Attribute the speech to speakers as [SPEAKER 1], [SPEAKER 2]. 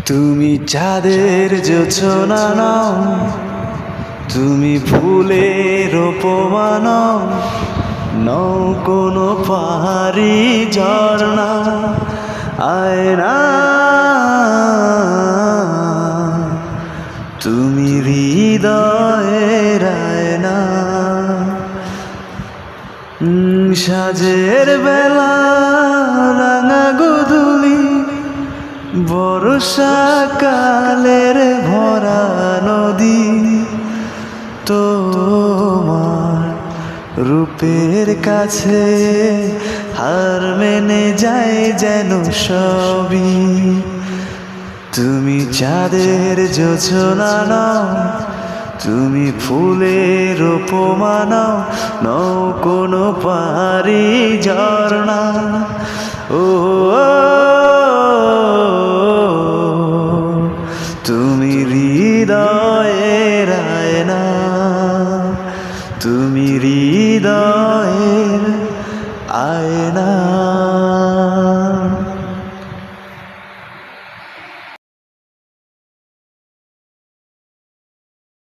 [SPEAKER 1] তুমি চাঁদের জোছনা নাও, তুমি ফুলের উপমা নাও, নও কোনো পাহাড়ি ঝর্ণা আয়না। তুমি হৃদয়ের আয়না। সাজের বেলা রাঙা গোধূলি, বর্ষাকালের ভরা নদী, তোমার রূপের কাছে হার মেনে যায় যেন সবই। তুমি চাঁদের জোছনা নাও, তুমি ফুলের উপমা নাও, নও কোনো পাহাড়ি ঝর্ণা। ও তুমি হৃদয়ের আয়না, তুমি হৃদয়ের আয়না।